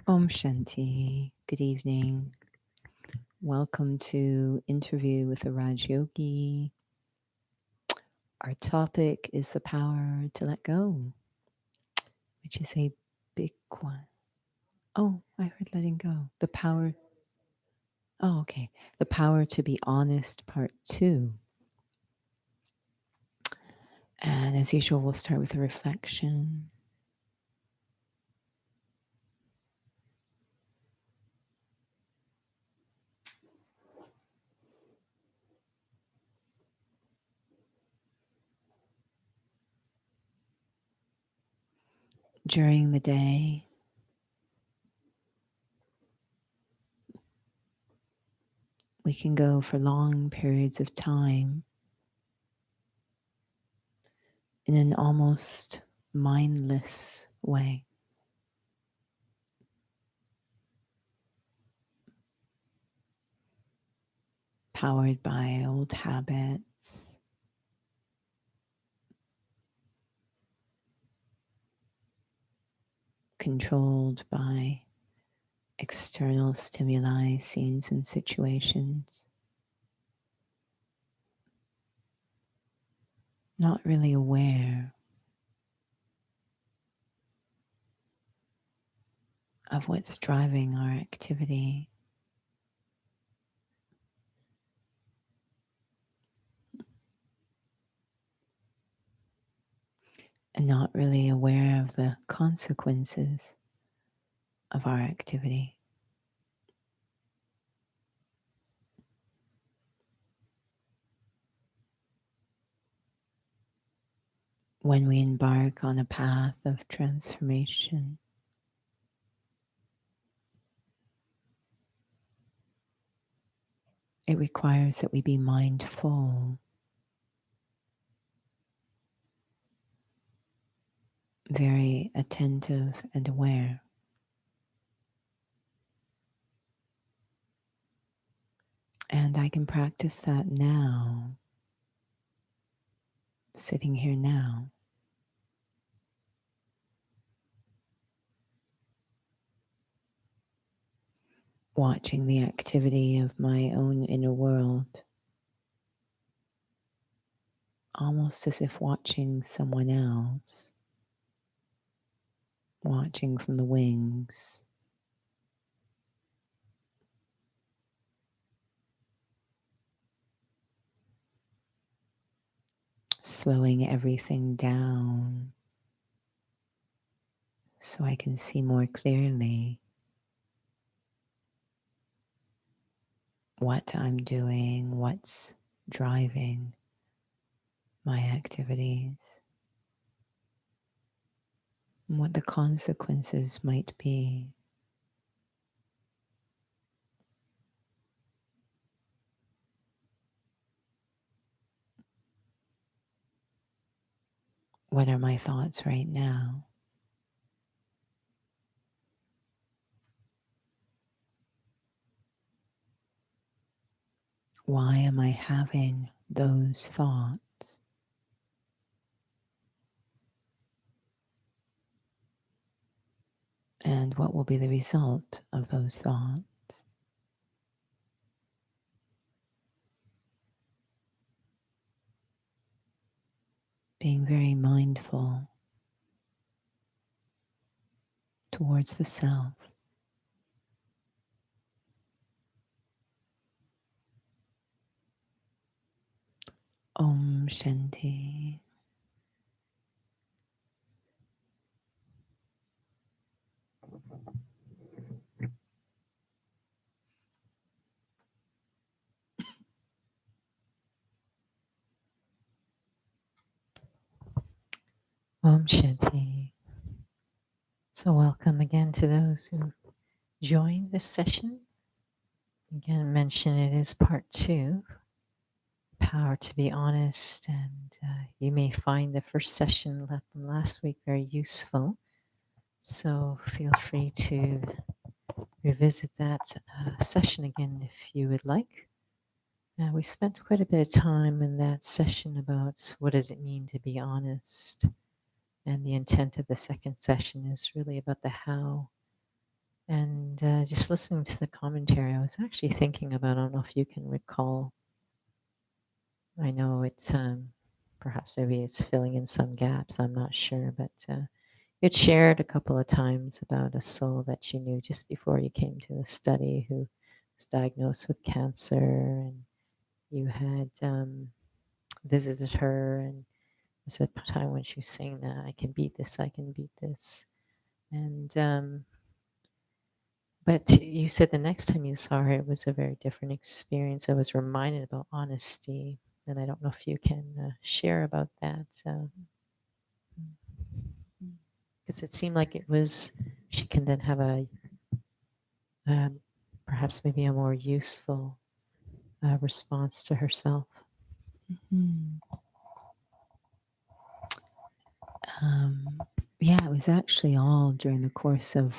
Om Shanti. Good evening. Welcome to Interview with the Raj Yogi. Our topic is the power to let go, which is a big one. Oh, I heard letting go. The power. Oh, okay. The power to be honest, part 2. And as usual, we'll start with a reflection. During the day, we can go for long periods of time in an almost mindless way. Powered by old habits, controlled by external stimuli, scenes, and situations, not really aware of what's driving our activity. And not really aware of the consequences of our activity. When we embark on a path of transformation, it requires that we be mindful, very attentive and aware. And I can practice that now, sitting here now. Watching the activity of my own inner world, almost as if watching someone else, watching from the wings. Slowing everything down so I can see more clearly what I'm doing, what's driving my activities, and what the consequences might be. What are my thoughts right now? Why am I having those thoughts? And what will be the result of those thoughts? Being very mindful towards the self. Om Shanti. Om Shanti. So welcome again to those who joined this session. Again, mention it is part 2, power to be honest, and you may find the first session from last week very useful. So feel free to revisit that session again if you would like. We spent quite a bit of time in that session about what does it mean to be honest. And the intent of the second session is really about the how. And just listening to the commentary, I was actually thinking about, I don't know if you can recall, I know it's perhaps maybe it's filling in some gaps, I'm not sure, but you'd shared a couple of times about a soul that you knew just before you came to the study who was diagnosed with cancer, and you had visited her, and was a time when she was saying that I can beat this, I can beat this. And but you said the next time you saw her, it was a very different experience. I was reminded about honesty, and I don't know if you can share about that. Because it seemed like it was, she can then have a um, perhaps maybe a more useful response to herself. Mhm. Um, yeah, it was actually all during the course of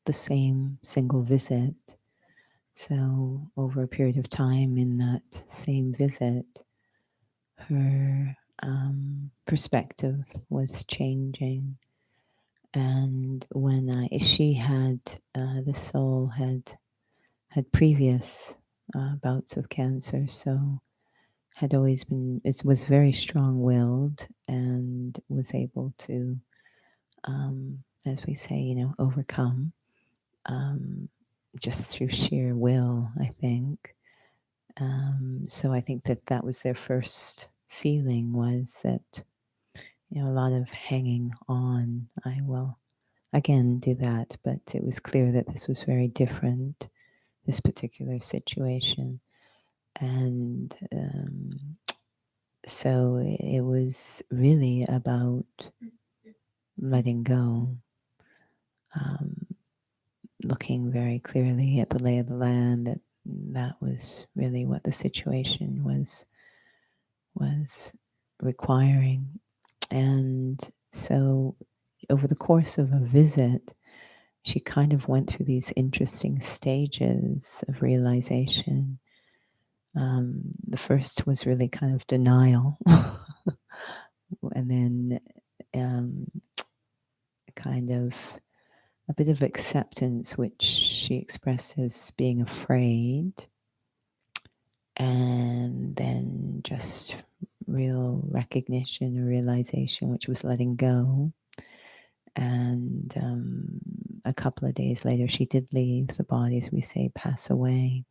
the same single visit. So, over a period of time in that same visit, her perspective was changing. And when she had, the soul had previous bouts of cancer, so had always been, it was very strong willed and was able to, as we say, overcome um, just through sheer will, I think. So I think that that was their first feeling, was that, a lot of hanging on. I will again do that, but it was clear that this was very different, this particular situation. And so it was really about letting go, um, looking very clearly at the lay of the land, that that was really what the situation was requiring. And so over the course of a visit, she kind of went through these interesting stages of realization. The first was really kind of denial, and then um, kind of a bit of acceptance, which she expressed as being afraid, and then just real recognition or realization, which was letting go. And a couple of days later, she did leave the body, as we say, pass away.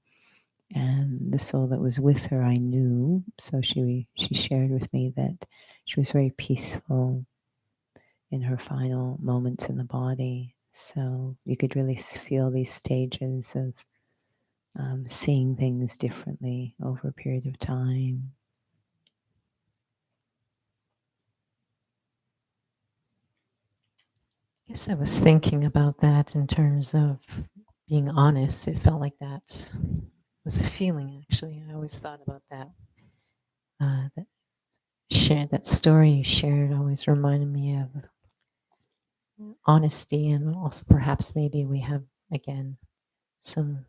And the soul that was with her, I knew. So she shared with me that she was very peaceful in her final moments in the body. So you could really feel these stages of seeing things differently over a period of time. I guess I was thinking about that in terms of being honest. It felt like that was a feeling, actually. I always thought about that. That shared, that story you shared always reminded me of honesty, and also perhaps maybe we have again some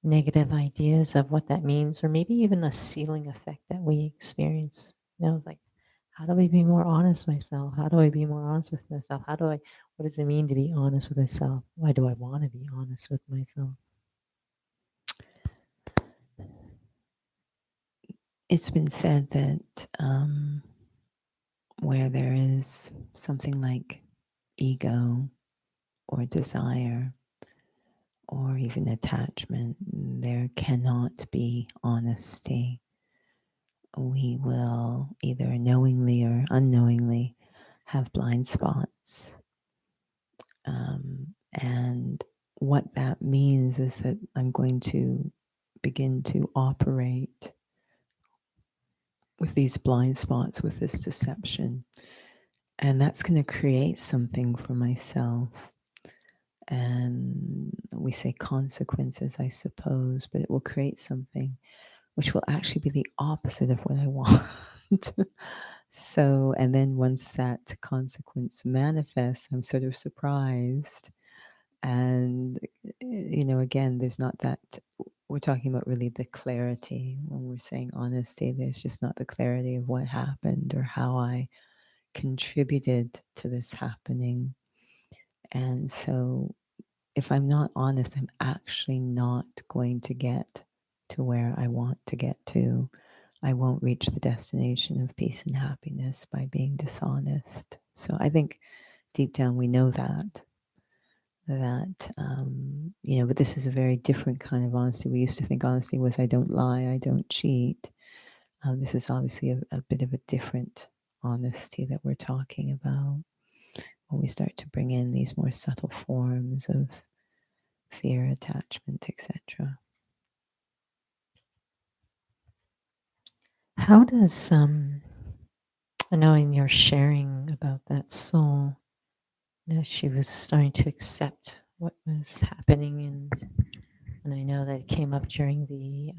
negative ideas of what that means, or maybe even a ceiling effect that we experience. It's like, how do I be more honest with myself? How do I be more honest with myself? What does it mean to be honest with myself? Why do I want to be honest with myself? It's been said that where there is something like ego or desire or even attachment, there cannot be honesty. We will either knowingly or unknowingly have blind spots. And what that means is that I'm going to begin to operate with these blind spots, with this deception. And that's going to create something for myself. And we say consequences, I suppose, but it will create something which will actually be the opposite of what I want. So, and then once that consequence manifests, I'm sort of surprised. And, again, there's not that, we're talking about really the clarity. When we're saying honesty, there's just not the clarity of what happened or how I contributed to this happening. And so if I'm not honest, I'm actually not going to get to where I want to get to. I won't reach the destination of peace and happiness by being dishonest. So I think deep down we know that, but this is a very different kind of honesty. We used to think honesty was I don't lie, I don't cheat. This is obviously a bit of a different honesty that we're talking about when we start to bring in these more subtle forms of fear, attachment, etc. How does I know in your sharing about that soul, she was starting to accept what was happening, and I know that it came up during the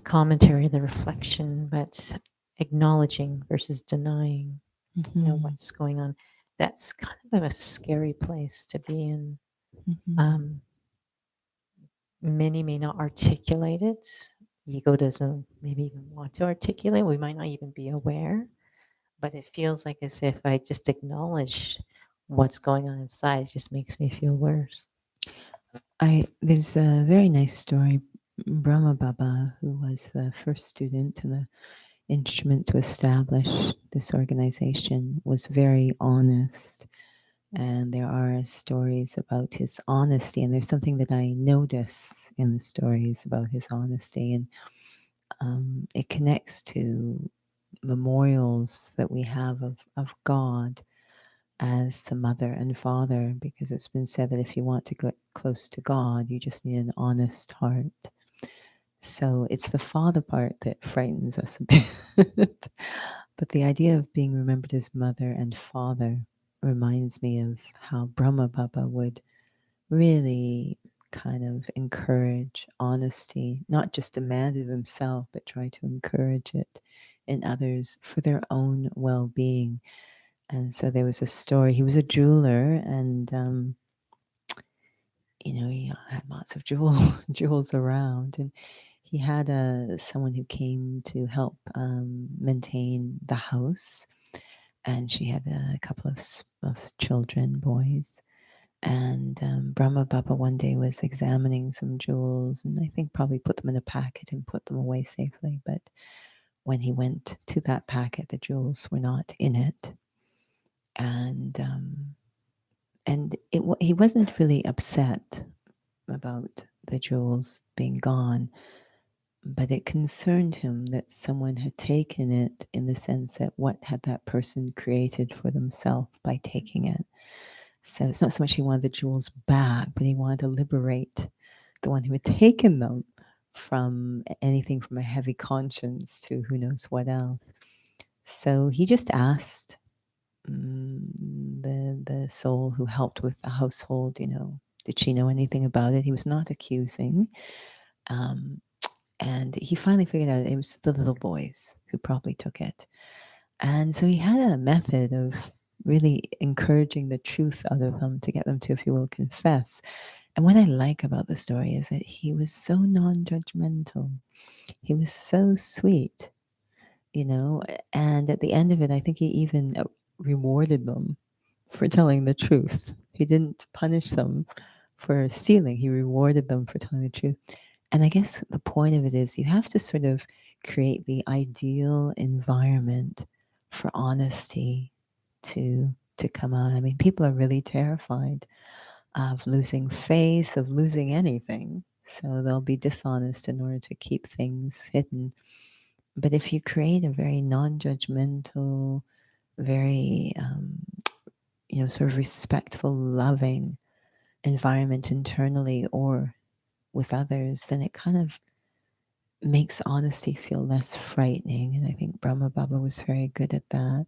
commentary, the reflection, but acknowledging versus denying, Mm-hmm. what's going on. That's kind of a scary place to be in. Mm-hmm. Um, Many may not articulate it. Ego doesn't maybe even want to articulate. We might not even be aware, but it feels like as if I just acknowledge what's going on inside. It just makes me feel worse. There's a very nice story. Brahma Baba, who was the first student and the instrument to establish this organization, was very honest. And there are stories about his honesty. And there's something that I notice in the stories about his honesty. And it connects to memorials that we have of God as the mother and father, because it's been said that if you want to get close to God, you just need an honest heart. So it's the father part that frightens us a bit. But the idea of being remembered as mother and father reminds me of how Brahma Baba would really kind of encourage honesty, not just demand it of himself, but try to encourage it in others for their own well being. And so there was a story. He was a jeweler, and he had lots of jewels around, and he had someone who came to help maintain the house, and she had a couple of children, boys. And Brahma Baba one day was examining some jewels, and I think probably put them in a packet and put them away safely. But when he went to that packet, the jewels were not in it, and he wasn't really upset about the jewels being gone, but it concerned him that someone had taken it, in the sense that what had that person created for themselves by taking it. So it's not so much he wanted the jewels back, but he wanted to liberate the one who had taken them from anything from a heavy conscience to who knows what else. So he just asked the soul who helped with the household, did she know anything about it? He was not accusing. Um, and he finally figured out it was the little boys who probably took it. And so he had a method of really encouraging the truth out of them to get them to, if you will, confess. And what I like about the story is that he was so non judgmental. He was so sweet, you know. And at the end of it, I think he even rewarded them for telling the truth. He didn't punish them for stealing, he rewarded them for telling the truth. And I guess the point of it is you have to sort of create the ideal environment for honesty to come out. I mean, people are really terrified of losing face, of losing anything. So they'll be dishonest in order to keep things hidden. But if you create a very non-judgmental, very sort of respectful, loving environment internally or with others, then it kind of makes honesty feel less frightening. And I think Brahma Baba was very good at that.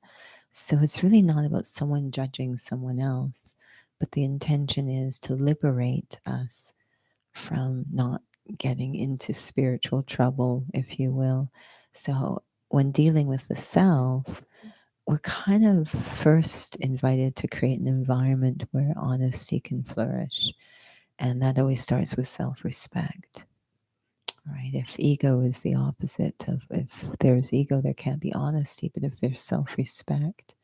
So it's really not about someone judging someone else, but the intention is to liberate us from not getting into spiritual trouble, if you will. So when dealing with the self, we're kind of first invited to create an environment where honesty can flourish. And that always starts with self respect, right? If ego is the opposite of, if there's ego, there can't be honesty. But if there's self respect,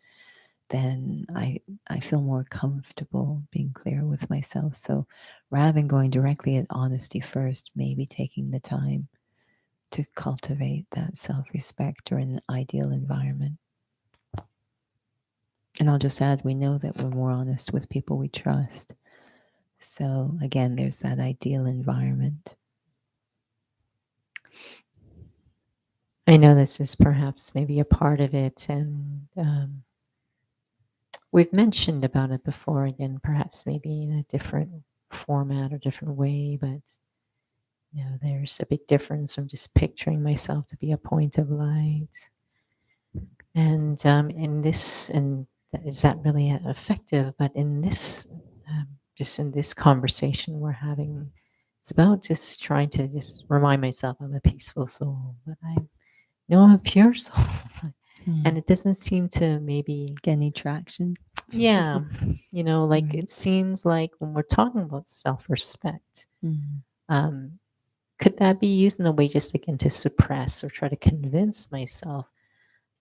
then I feel more comfortable being clear with myself. So rather than going directly at honesty first, maybe taking the time to cultivate that self-respect or an ideal environment. And I'll just add, we know that we're more honest with people we trust. So again, there's that ideal environment. I know this is perhaps maybe a part of it, and we've mentioned about it before, again, perhaps maybe in a different format or different way, but there's a big difference from just picturing myself to be a point of light. And in this, and is that really effective? But in this, just in this conversation we're having, it's about just trying to just remind myself I'm a peaceful soul, but I know I'm a pure soul. And it doesn't seem to maybe, Get any traction? yeah, like Right. it seems like when we're talking about self respect, Mm. um, could that be used in a way just again to suppress or try to convince myself?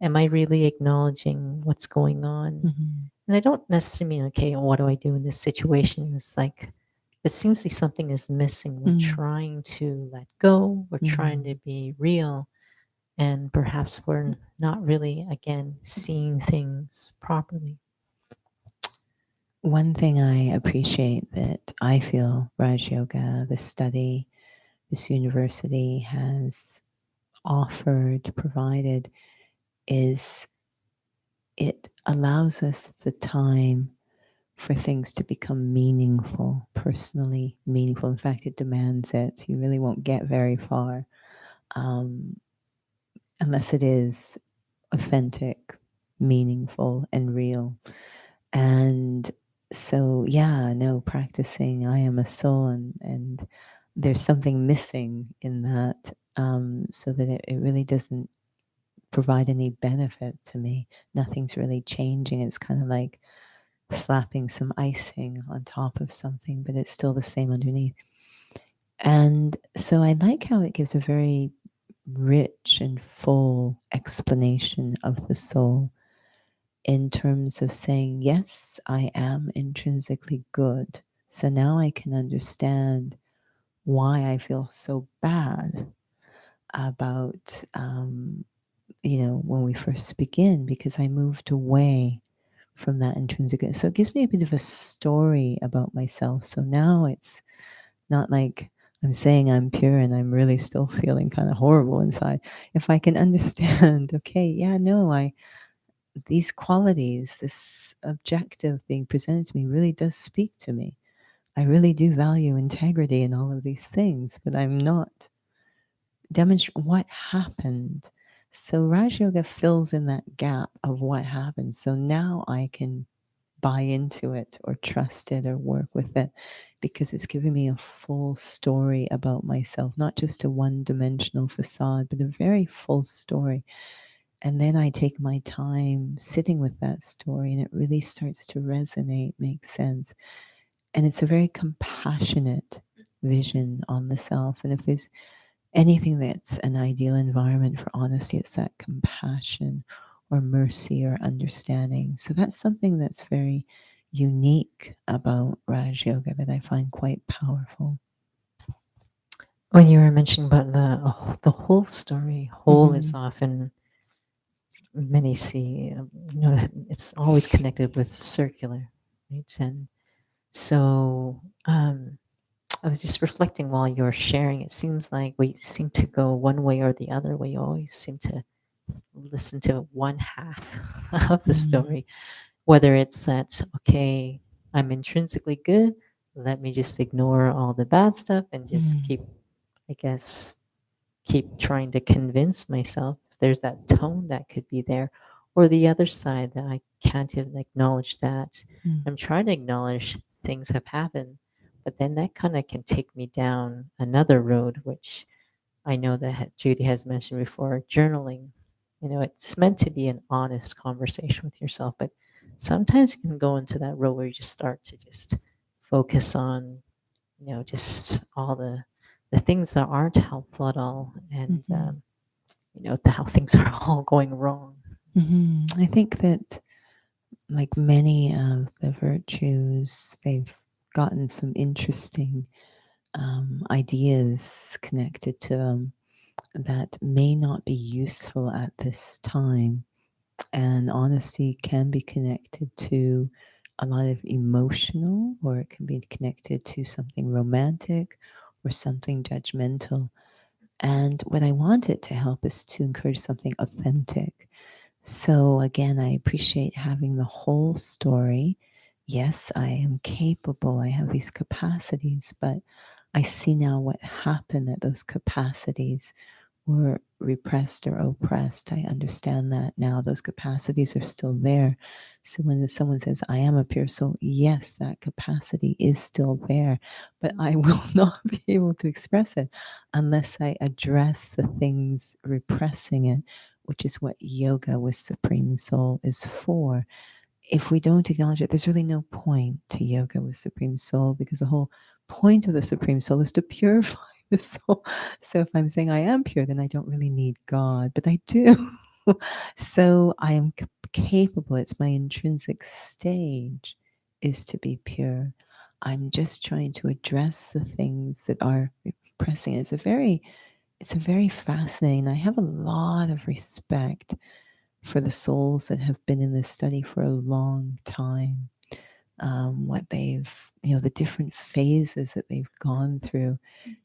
Am I really acknowledging what's going on? Mm-hmm. And I don't necessarily mean, okay, what do I do in this situation? It's like, it seems like something is missing. We're Mm. trying to let go, we're trying Mm. to be real, and perhaps we're not really, again, seeing things properly. One thing I appreciate that I feel Raj Yoga, the study, this university has offered, provided, is it allows us the time for things to become meaningful, personally meaningful. In fact, it demands it. You really won't get very far um, unless it is authentic, meaningful, and real. And so, yeah, no, practicing I am a soul, and there's something missing in that, so that it really doesn't provide any benefit to me. Nothing's really changing. It's kind of like slapping some icing on top of something, but it's still the same underneath. And so I like how it gives a very rich and full explanation of the soul in terms of saying, yes, I am intrinsically good. So now I can understand why I feel so bad about, when we first begin, because I moved away from that intrinsic. So it gives me a bit of a story about myself. So now it's not like I'm saying I'm pure and I'm really still feeling kind of horrible inside. If I can understand, okay, yeah, no, these qualities, this objective being presented to me really does speak to me. I really do value integrity and all of these things, but I'm not demonstrating what happened. So Raj Yoga fills in that gap of what happened. So now I can buy into it or trust it or work with it because it's giving me a full story about myself, not just a one dimensional facade, but a very full story. And then I take my time sitting with that story and it really starts to resonate, make sense. And it's a very compassionate vision on the self. And if there's anything that's an ideal environment for honesty, it's that compassion or mercy or understanding. So that's something that's very unique about Raj Yoga that I find quite powerful. When you were mentioning about the whole story, whole Mm-hmm. is often many see, it's always connected with circular, right? And so I was just reflecting while you were sharing. It seems like we seem to go one way or the other. We always seem to listen to one half of the Mm. story, whether it's that, okay, I'm intrinsically good, let me just ignore all the bad stuff and just Mm. keep, I guess, keep trying to convince myself. There's that tone that could be there, or the other side that I can't even acknowledge that. Mm. I'm trying to acknowledge things have happened, but then that kind of can take me down another road, which I know that Judy has mentioned before, journaling. It's meant to be an honest conversation with yourself, but sometimes you can go into that road where you just start to just focus on, just all the things that aren't helpful at all, and Mm-hmm. how things are all going wrong. Mm-hmm. I think that like many of the virtues, they've gotten some interesting ideas connected to them that may not be useful at this time. And honesty can be connected to a lot of emotional, or it can be connected to something romantic or something judgmental. And what I want it to help is to encourage something authentic. So, again, I appreciate having the whole story. Yes, I am capable, I have these capacities, but I see now what happened, that those capacities were repressed or oppressed. I understand that now those capacities are still there. So when someone says, I am a pure soul, yes, that capacity is still there, but I will not be able to express it unless I address the things repressing it, which is what yoga with Supreme Soul is for. If we don't acknowledge it, there's really no point to yoga with Supreme Soul, because the whole point of the Supreme Soul is to purify the soul. So if I'm saying I am pure, then I don't really need God, but I do. So I am capable. It's my intrinsic stage is to be pure. I'm just trying to address the things that are repressing. It's a very fascinating. I have a lot of respect for the souls that have been in this study for a long time. What they've, the different phases that they've gone through.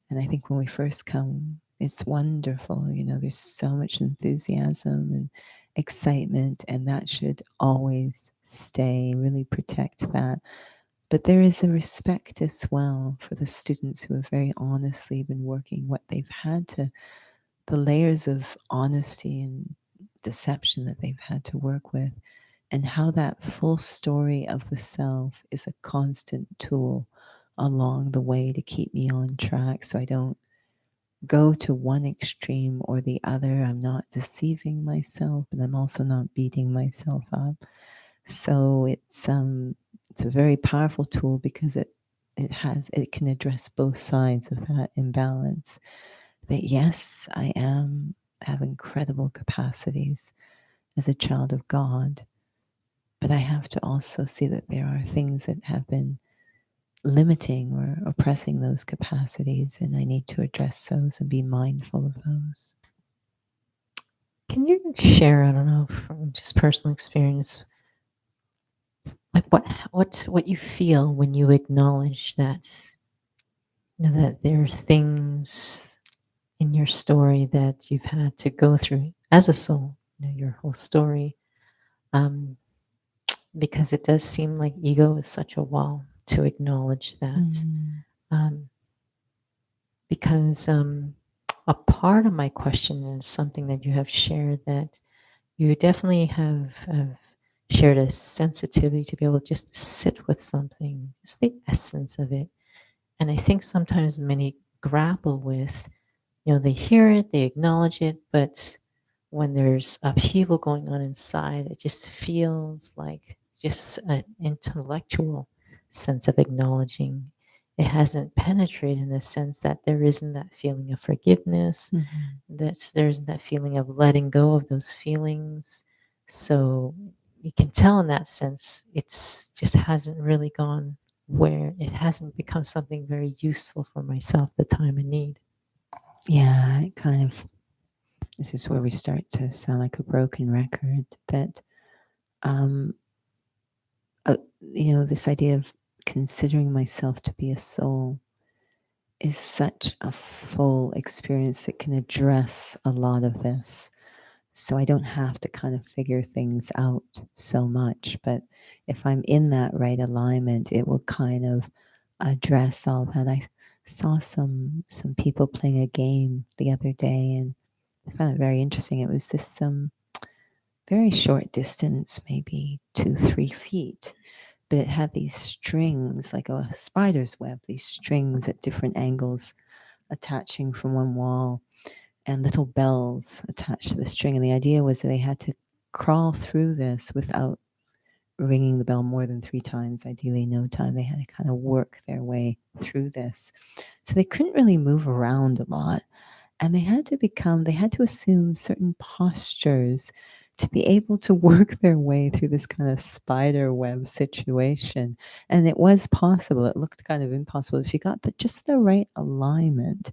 And I think when we first come, it's wonderful. There's so much enthusiasm and excitement, and that should always stay. Really protect that. But there is a respect as well for the students who have very honestly been working what they've had to, the layers of honesty and deception that they've had to work with, and how that full story of the self is a constant tool along the way to keep me on track, so I don't go to one extreme or the other. I'm not deceiving myself, and I'm also not beating myself up. So it's a very powerful tool, because it can address both sides of that imbalance. That yes, I have incredible capacities as a child of God, but I have to also see that there are things that have been limiting or oppressing those capacities, and I need to address those and be mindful of those. Can you share, I don't know, from just personal experience, like what you feel when you acknowledge that, that there are things in your story that you've had to go through as a soul, your whole story, um, because it does seem like ego is such a wall to acknowledge that. Mm. Um, because a part of my question is something that you have shared, that you definitely have shared a sensitivity to be able to just sit with something, just the essence of it. And I think sometimes many grapple with, they hear it, they acknowledge it, but when there's upheaval going on inside, it just feels like just an intellectual sense of acknowledging. It hasn't penetrated in the sense that there isn't that feeling of forgiveness, Mhm. there's that feeling of letting go of those feelings. So you can tell in that sense, it's just hasn't really gone where it hasn't become something very useful for myself, the time I need. Yeah, it kind of, this is where we start to sound like a broken record. That, um, uh, this idea of considering myself to be a soul is such a full experience that can address a lot of this. So I don't have to kind of figure things out so much. But if I'm in that right alignment, it will kind of address all that. I saw some people playing a game the other day, and I found it very interesting. It was this very short distance, maybe 2-3 feet, but it had these strings like a spider's web, these strings at different angles attaching from one wall, and little bells attached to the string. And the idea was that they had to crawl through this without ringing the bell more than 3 times, ideally no time. They had to kind of work their way through this. So they couldn't really move around a lot. And they had to assume certain postures to be able to work their way through this kind of spider web situation. And it was possible. It looked kind of impossible. If you got just the right alignment,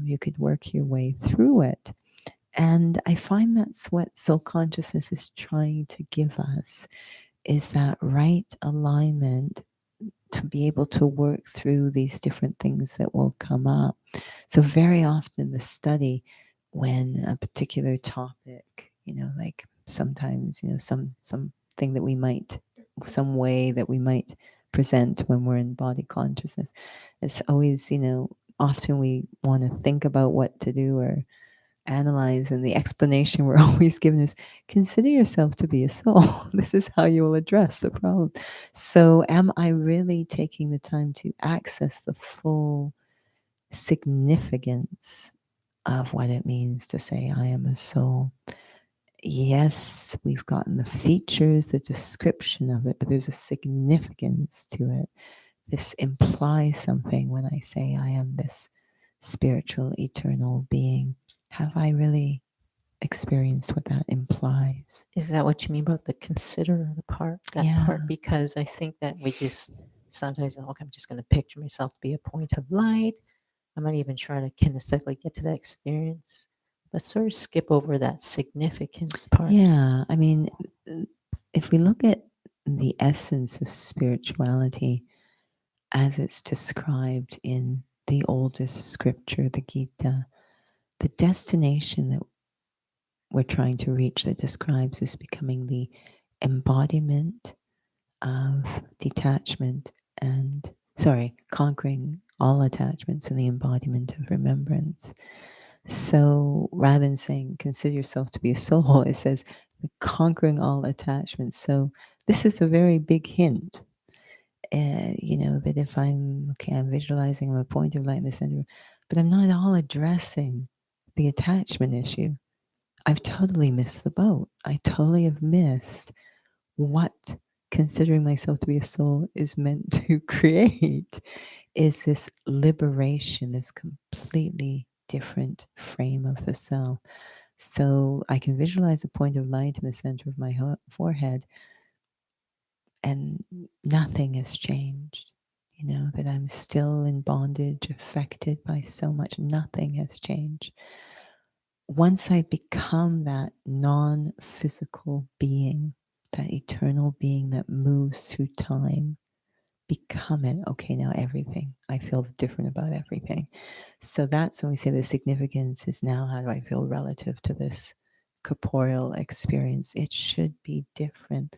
you could work your way through it. And I find that's what soul consciousness is trying to give us, is that right alignment to be able to work through these different things that will come up. So very often in the study, when a particular topic, like sometimes, something that we might, some way that we might present when we're in body consciousness, it's always, often we want to think about what to do or analyze, and the explanation we're always given is consider yourself to be a soul. This is how you will address the problem. So am I really taking the time to access the full significance of what it means to say I am a soul? Yes, we've gotten the features, the description of it, but there's a significance to it. This implies something when I say I am this spiritual eternal being. Have I really experienced what that implies? Is that what you mean about the consider the part, that Yeah. part? Because I think that we just sometimes, okay, I'm just going to picture myself to be a point of light. I might even try to kinesthetically get to that experience, but sort of skip over that significance part. Yeah. I mean, if we look at the essence of spirituality as it's described in the oldest scripture, the Gita, the destination that we're trying to reach that describes is becoming the embodiment of detachment and, conquering all attachments and the embodiment of remembrance. So rather than saying consider yourself to be a soul, it says conquering all attachments. So this is a very big hint. That if I'm visualizing, I'm a point of light in the center, but I'm not at all addressing the attachment issue. I've totally missed the boat. I totally have missed what considering myself to be a soul is meant to create, is this liberation, this completely different frame of the self. So I can visualize a point of light in the center of my forehead, and nothing has changed. That I'm still in bondage, affected by so much. Nothing has changed. Once I become that non physical being, that eternal being that moves through time, become it. Okay, now everything. I feel different about everything. So that's when we say the significance is now how do I feel relative to this corporeal experience? It should be different.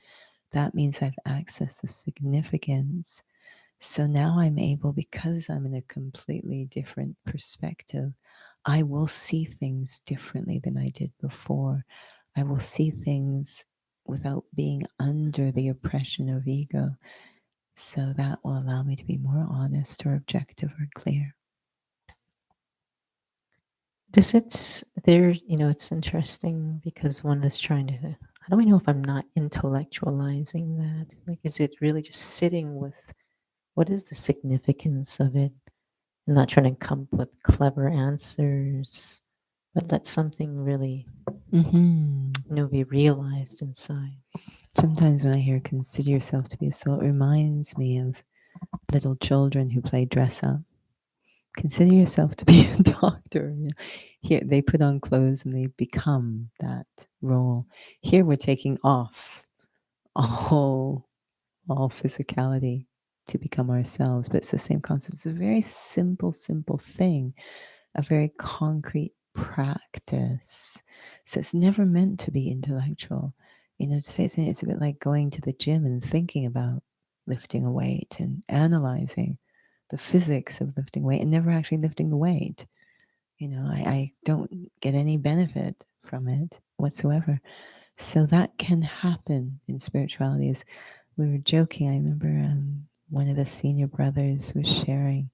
That means I've accessed the significance. So now I'm able, because I'm in a completely different perspective, I will see things differently than I did before. I will see things without being under the oppression of ego. So that will allow me to be more honest or objective or clear. Does it, it's interesting because one is trying to, how do I know if I'm not intellectualizing that? Like, is it really just sitting with what is the significance of it? And not trying to come up with clever answers, but let something really, Mm-hmm. be realized inside. Sometimes when I hear consider yourself to be a soul, it reminds me of little children who play dress up. Consider yourself to be a doctor. Here, they put on clothes and they become that role. Here, we're taking off all, all physicality to become ourselves, but it's the same concept. It's a very simple thing, a very concrete practice. So it's never meant to be intellectual. To say it's a bit like going to the gym and thinking about lifting a weight and analyzing the physics of lifting weight and never actually lifting the weight. I don't get any benefit from it whatsoever. So that can happen in spirituality. As we were joking, I remember one of the senior brothers was sharing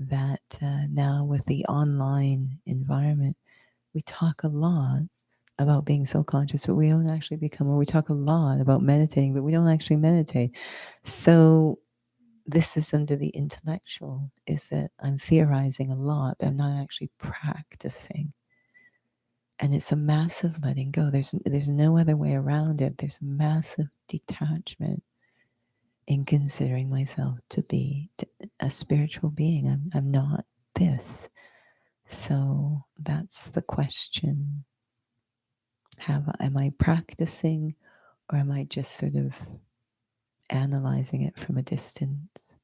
that now with the online environment, we talk a lot about being so conscious, but we don't actually become, or we talk a lot about meditating, but we don't actually meditate. So this is under the intellectual, is that I'm theorizing a lot, but I'm not actually practicing. And it's a massive letting go. There's no other way around it. There's a massive detachment in considering myself to be a spiritual being. I'm not this. So that's the question. Am I practicing, or am I just sort of analyzing it from a distance?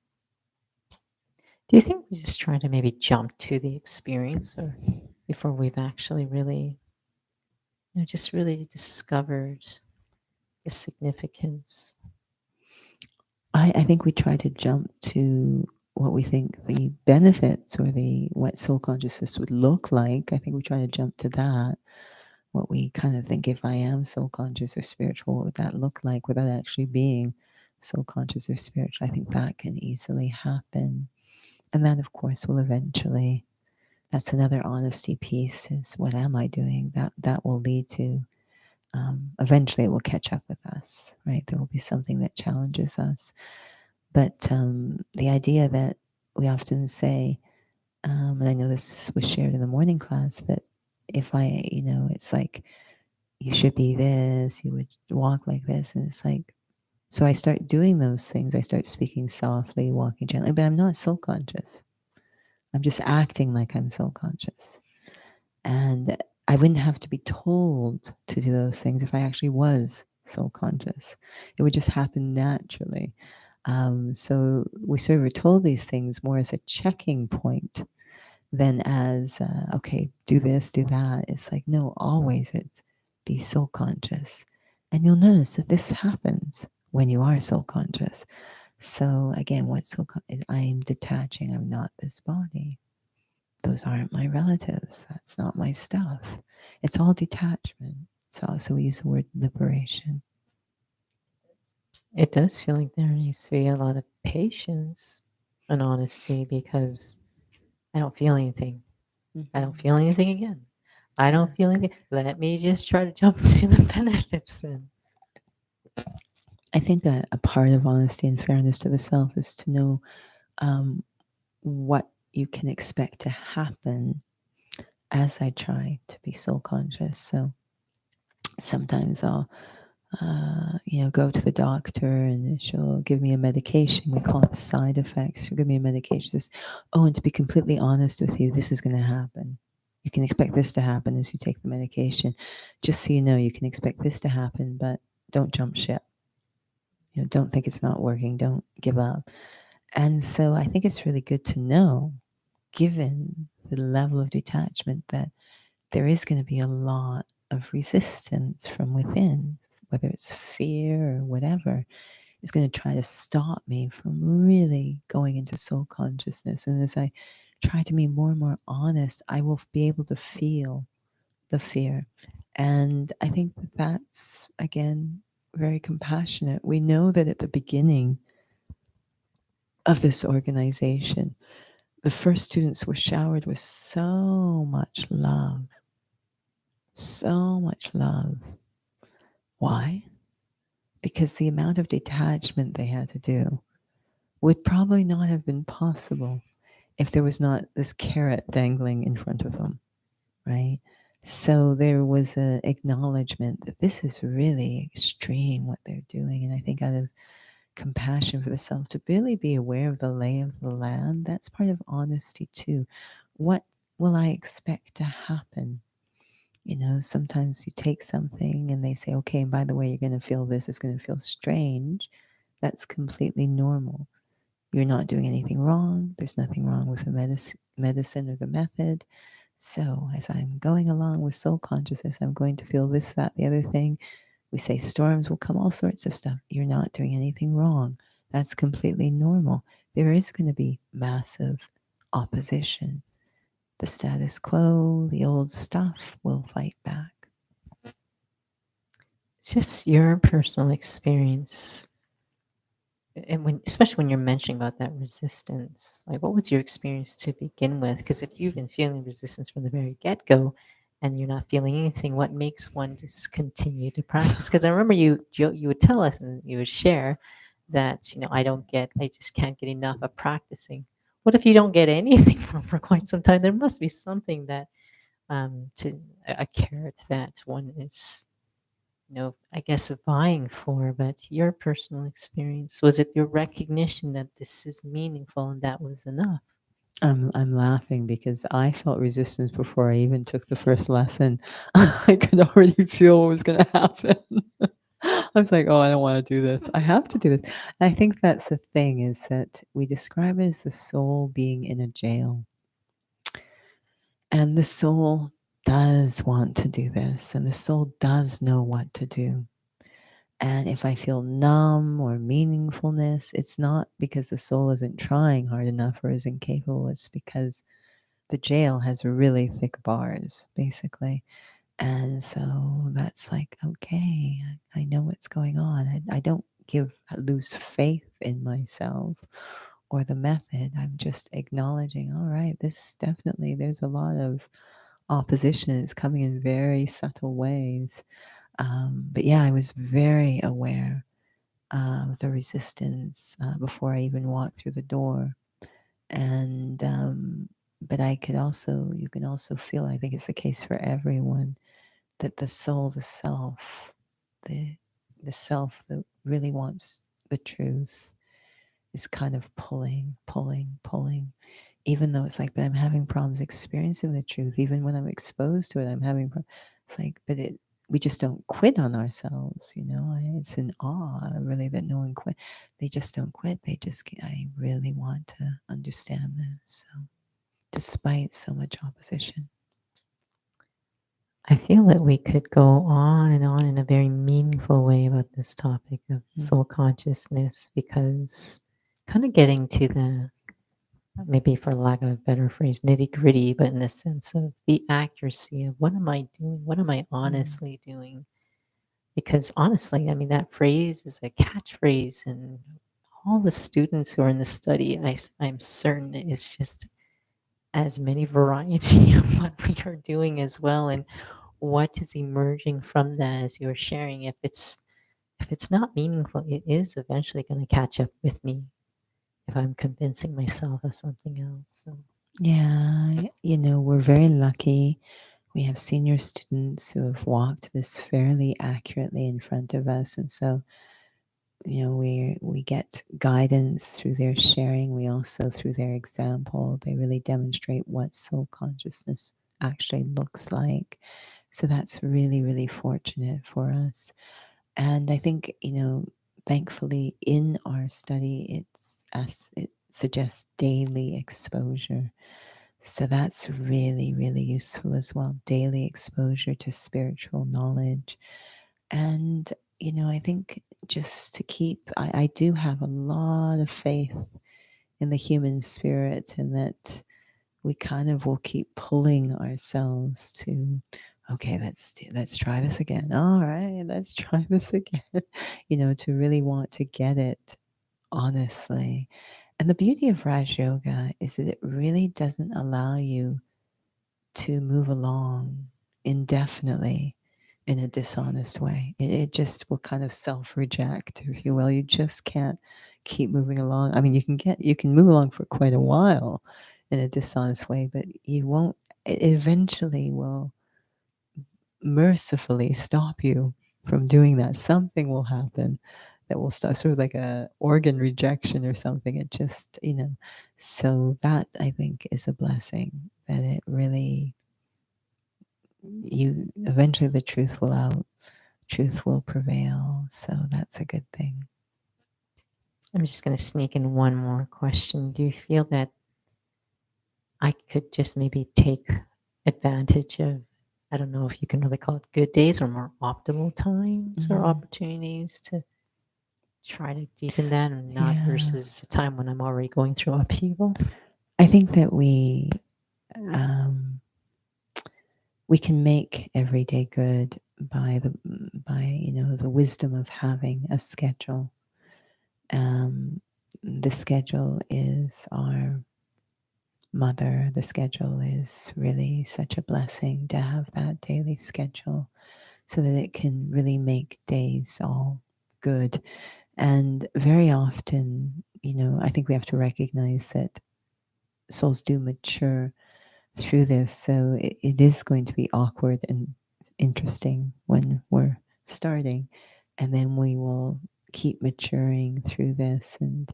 Do you think we just try to maybe jump to the experience, or before we've actually really, just really discovered the significance? I think we try to jump to what we think the benefits or the what soul consciousness would look like. I think we try to jump to that. What we kind of think, if I am soul conscious or spiritual, what would that look like without actually being soul conscious or spiritual? I think that can easily happen. And that, of course, will eventually, that's another honesty piece, is what am I doing? That will lead to, eventually it will catch up with us, right? There will be something that challenges us. But the idea that we often say, and I know this was shared in the morning class, that if I, it's like, you should be this, you would walk like this. And it's like, so I start doing those things. I start speaking softly, walking gently, but I'm not soul conscious. I'm just acting like I'm soul conscious. And I wouldn't have to be told to do those things if I actually was soul conscious. It would just happen naturally. So we sort of are told these things more as a checking point than as, okay, do this, do that. It's like, no, always it's be soul conscious. And you'll notice that this happens when you are soul conscious. So again, I am detaching. I'm not this body. Those aren't my relatives. That's not my stuff. It's all detachment. So we use the word liberation. It does feel like there needs to be a lot of patience and honesty, because I don't feel anything. I don't Mm-hmm. feel anything again. I Yeah. don't feel anything. Let me just try to jump to the benefits then. I think that a part of honesty and fairness to the self is to know, um, what you can expect to happen as I try to be soul conscious. So sometimes I'll, go to the doctor and she'll give me a medication. We call it side effects. She'll give me a medication. Says, "Oh, and to be completely honest with you, this is going to happen. You can expect this to happen as you take the medication. Just so you know, you can expect this to happen, but don't jump ship. Don't think it's not working. Don't give up." And so I think it's really good to know, given the level of detachment, that there is going to be a lot of resistance from within, whether it's fear or whatever, is going to try to stop me from really going into soul consciousness. And as I try to be more and more honest, I will be able to feel the fear. And I think that that's, again, very compassionate. We know that at the beginning of this organization, the first students were showered with so much love, so much love. Why? Because the amount of detachment they had to do would probably not have been possible if there was not this carrot dangling in front of them, right? So there was an acknowledgement that this is really extreme what they're doing. And I think out of compassion for the self, to really be aware of the lay of the land, that's part of honesty too. What will I expect to happen? Sometimes you take something and they say, okay, and by the way, you're going to feel this, it's going to feel strange. That's completely normal. You're not doing anything wrong. There's nothing wrong with the medicine or the method. So, as I'm going along with soul consciousness, I'm going to feel this, that, the other thing. We say storms will come, all sorts of stuff. You're not doing anything wrong. That's completely normal. There is going to be massive opposition. The status quo, the old stuff will fight back. It's just your personal experience. And especially when you're mentioning about that resistance, like what was your experience to begin with? Because if you've been feeling resistance from the very get go and you're not feeling anything, what makes one just continue to practice? Because I remember you would tell us and you would share that, I just can't get enough of practicing. What if you don't get anything for quite some time? There must be something that to a carrot that one is, I guess vying for. But your personal experience, was it your recognition that this is meaningful and that was enough? I'm laughing because I felt resistance before I even took the first lesson. I could already feel what was going to happen. I was like, "Oh, I don't want to do this. I have to do this." And I think that's the thing, is that we describe it as the soul being in a jail. And the soul does want to do this, and the soul does know what to do. And if I feel numb or meaningfulness, it's not because the soul isn't trying hard enough or isn't capable. It's because the jail has really thick bars, basically. And so that's like, okay, I know what's going on. I don't lose faith in myself or the method. I'm just acknowledging, all right, this definitely, there's a lot of opposition. It's coming in very subtle ways. But yeah, I was very aware of the resistance before I even walked through the door. And, but I could also, you can also feel, I think it's the case for everyone, that the soul, the self, the, the self that really wants the truth is kind of pulling, pulling, pulling. Even though it's like, but I'm having problems experiencing the truth. Even when I'm exposed to it, I'm having problems. It's like, but we just don't quit on ourselves, you know. It's an awe, really, that no one quit. They just don't quit. They just, I really want to understand this. So, despite so much opposition. I feel that we could go on and on in a very meaningful way about this topic of Mm. soul consciousness, because kind of getting to the, maybe for lack of a better phrase, nitty gritty, but in the sense of the accuracy of what am I doing? What am I Mm. honestly doing? Because honestly, I mean, that phrase is a catchphrase, and all the students who are in the study, I'm certain it's just as many variety of what we are doing as well, and what is emerging from that as you're sharing. If it's not meaningful, it is eventually going to catch up with me if I'm convincing myself of something else. So Yeah, we're very lucky. We have senior students who have walked this fairly accurately in front of us. And so, we get guidance through their sharing. We also, through their example, they really demonstrate what soul consciousness actually looks like. So that's really, really fortunate for us. And I think, thankfully in our study, it suggests daily exposure. So that's really, really useful as well. Daily exposure to spiritual knowledge. And, I think just to keep, I do have a lot of faith in the human spirit, and that we kind of will keep pulling ourselves to, okay, let's try this again. All right, let's try this again. To really want to get it honestly. And the beauty of Raj Yoga is that it really doesn't allow you to move along indefinitely in a dishonest way. It just will kind of self-reject, if you will. You just can't keep moving along. I mean, you can move along for quite a while in a dishonest way, but you won't. It eventually will mercifully stop you from doing that. Something will happen that will stop, sort of like a organ rejection or something. It just, so that, I think, is a blessing, that it really, you eventually, the truth will out, truth will prevail. So that's a good thing. I'm just going to sneak in one more question. Do you feel that I could just maybe take advantage of, I don't know if you can really call it good days or more optimal times or Mm. opportunities to try to deepen that, and not Yeah, versus a time when I'm already going through upheaval? I think that um, we can make every day good by the wisdom of having a schedule. Um, the schedule is our mother. The schedule is really such a blessing to have that daily schedule, so that it can really make days all good. And very often, I think we have to recognize that souls do mature through this. So it is going to be awkward and interesting when we're starting. And then we will keep maturing through this. And,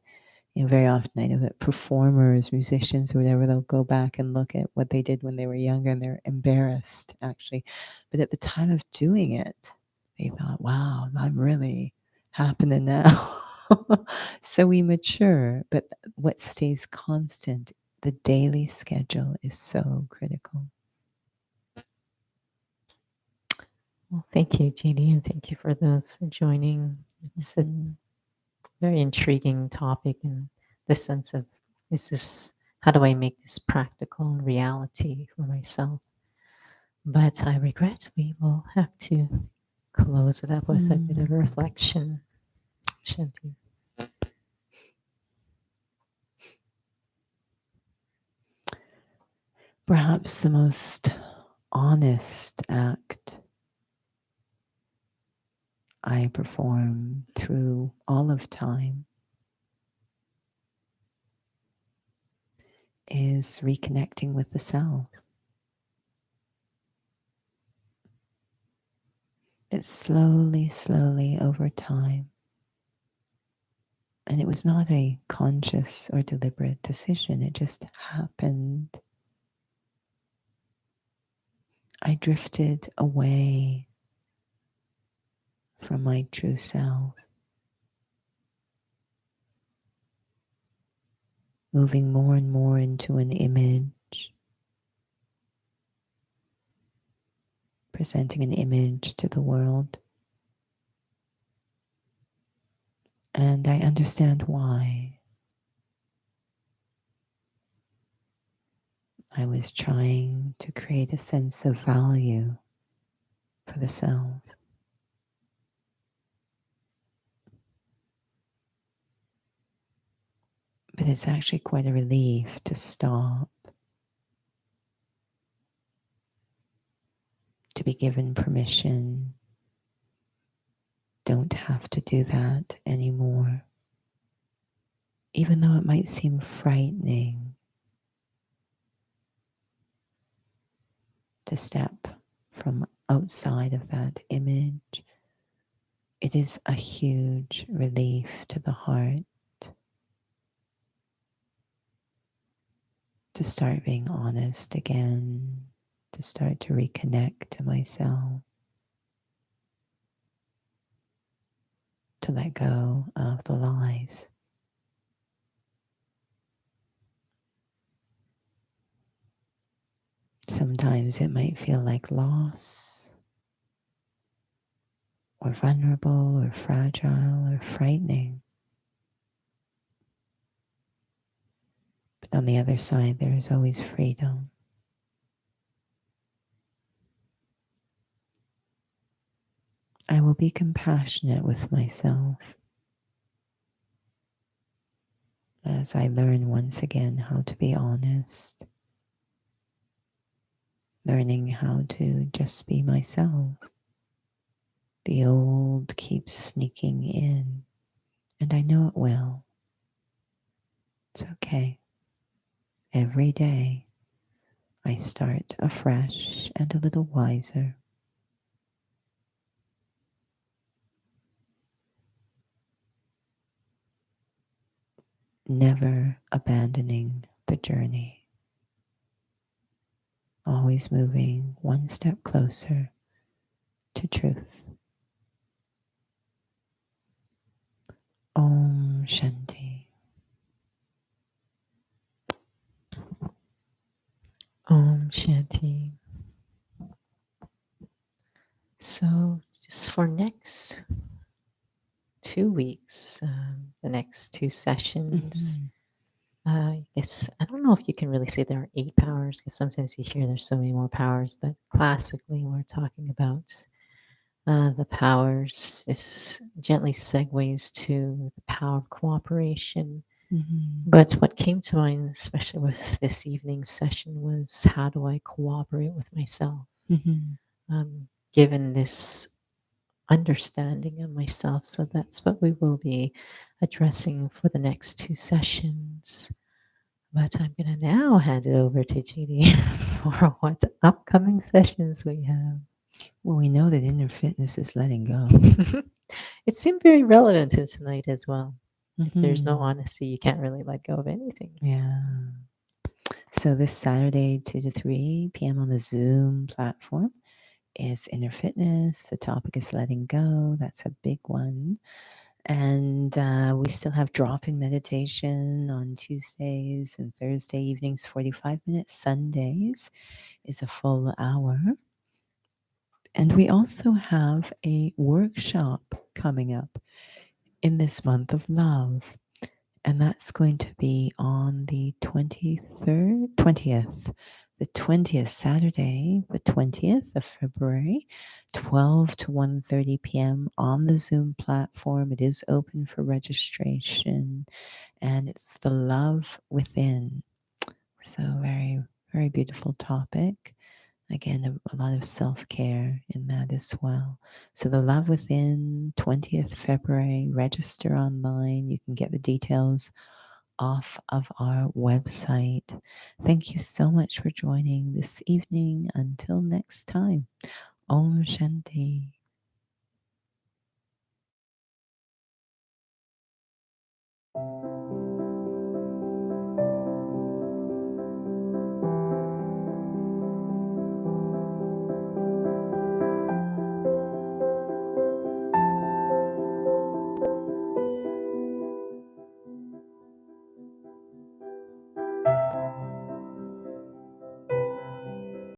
very often I know that performers, musicians, or whatever, they'll go back and look at what they did when they were younger and they're embarrassed, actually. But at the time of doing it, they thought, wow, I'm really happening now. So we mature, but what stays constant, the daily schedule, is so critical. Well, thank you, JD, and thank you for those for joining. It's a Mhm. very intriguing topic in the sense of is this how do I make this practical and reality for myself? But I regret we will have to close it up with a bit of Mm. reflection. Shanti. Perhaps the most honest act I perform through all of time is reconnecting with the self. It's slowly, slowly over time. And it was not a conscious or deliberate decision, it just happened. I drifted away from my true self, moving more and more into an image, presenting an image to the world. And I understand why. I was trying to create a sense of value for the self. But it's actually quite a relief to stop, to be given permission. Don't have to do that anymore. Even though it might seem frightening to step from outside of that image, it is a huge relief to the heart to start being honest again, to start to reconnect to myself, to let go of the lies. Sometimes it might feel like loss, or vulnerable, or fragile, or frightening. But on the other side, there is always freedom. I will be compassionate with myself as I learn once again how to be honest, learning how to just be myself. The old keeps sneaking in, and I know it will. It's okay. Every day I start afresh and a little wiser. Never abandoning the journey, always moving one step closer to truth. Om Shanti. Om Shanti. So, just for next 2 weeks, the next two sessions, Mm-hmm. I guess I don't know if you can really say there are 8 powers because sometimes you hear there's so many more powers, but classically we're talking about the powers. This gently segues to the power of cooperation. Mm-hmm. But what came to mind, especially with this evening's session, was how do I cooperate with myself? Mm-hmm. Given this understanding of myself. So that's what we will be addressing for the next two sessions. But I'm going to now hand it over to Judy for what upcoming sessions we have. Well, we know that inner fitness is letting go. It seemed very relevant to tonight as well. If there's no Hmm. honesty, you can't really let go of anything. Yeah. So this Saturday, 2 to 3 p.m. on the Zoom platform is inner fitness. The topic is letting go. That's a big one. And we still have drop in meditation on Tuesdays and Thursday evenings, 45 minutes. Sundays is a full hour. And we also have a workshop coming up in this month of love. And that's going to be on the 23rd, 20th, the 20th, Saturday, the 20th of February, 12 to 1:30 p.m. on the Zoom platform. It is open for registration, and it's the love within. So very, very beautiful topic. Again, a lot of self-care in that as well. So the love within, 20th February, register online. You can get the details off of our website. Thank you so much for joining this evening. Until next time, Om Shanti.